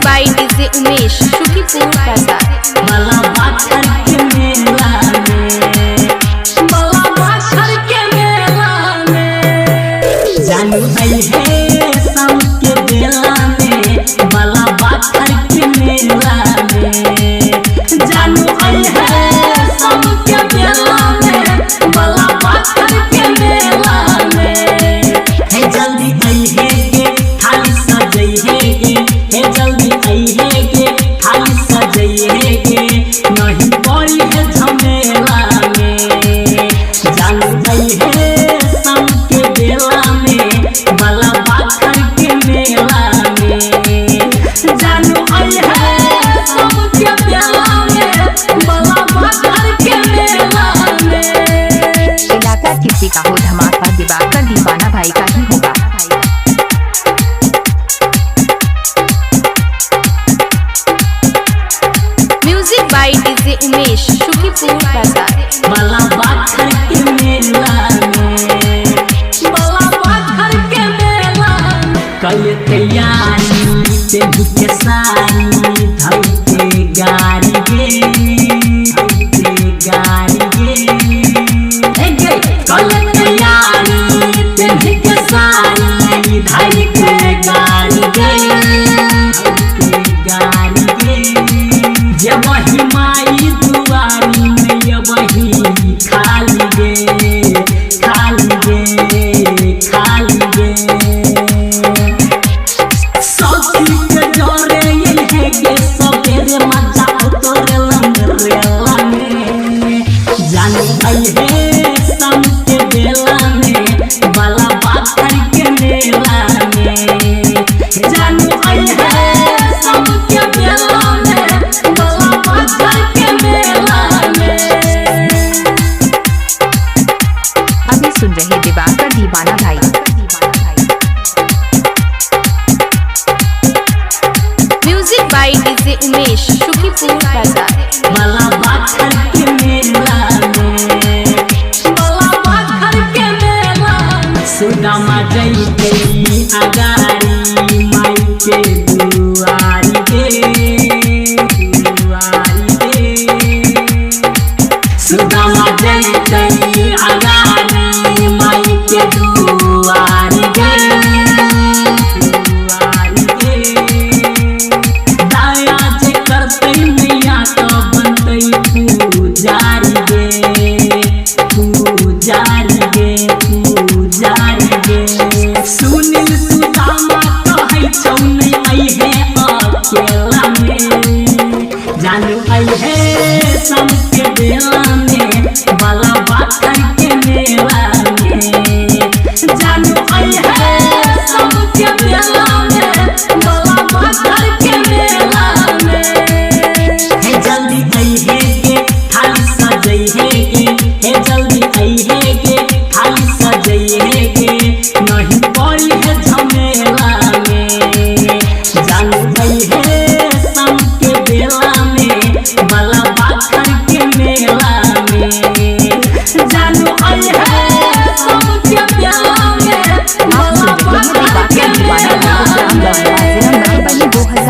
by DJ Umesh, Shukipur Bazaar. बला बाखर के मेला में, बला बाखर के मेला में जानू आई है शाम के बेला में, बला बाखर के मेला में जानू आई है शाम के बेला में, बला बाखर के मेला में है जल्दी आई है के थाली सजई है के, है जल्दी आई है के थाली सजई है के नहीं पड़ी है झमेला में, जानू आई है शाम के बेला में, बला बाखर के मेला में जानू आई है शाम के बेला में, बला बाखर के मेला में। इलाका किसी का हो धमाका दिवाकर दीवाना भाई का ही होगा। Music by DJ Umesh, Shukipur Bazaar. बला बाखर के मेला में, बला बाखर के मेला में कल तैयारी ते के सारी धई के गाड़ी गे, धई के गाड़ी गे कल तैयारी ते के सारी धई के गाड़ी गे, धई के गाड़ी गे जब वही माई दुआरी में ये वही खाली गे, खाली गे, खाली गे सौसी के जोरे ये है के सबेरे मजा उतरे लंगरेला में जानू आई है शाम के बेला में, बला बाखर के मेला में जानू आई है शाम के बेला में, बला बाखर के मेला में। अभी सुन रहे दिवाकर दीवाना भाई। Music by DJ Umesh, Shukipur Bazaar. बला बाखर के मेला में, बला बाखर के मेला में सुदामा जई गई अगारी माई के दुआरी गे, दुआरी गे सुदामा जई गई अगारी माई के दुआरी गे, दुआरी गे दया जे करते मैया तो बनते पुजारी गे, पुजारी गे, पुजारी गे सुनील सुदामा कहै छौ नहीं आई है अकेला में जानू आई है शाम के बेला में, बला बाखर के मेला में जानू आई है शाम के बेला में, बला बाखर के मेला में है जल्दी आई है के थाली सजई है के, है जल्दी आई है के थाली सजई है के नहीं पड़ी है झमेला में जानू आई है शाम के बेला में, बला बाखर के मेला में जानू आई है शाम के बेला में, बला बाखर के मेला में। 2022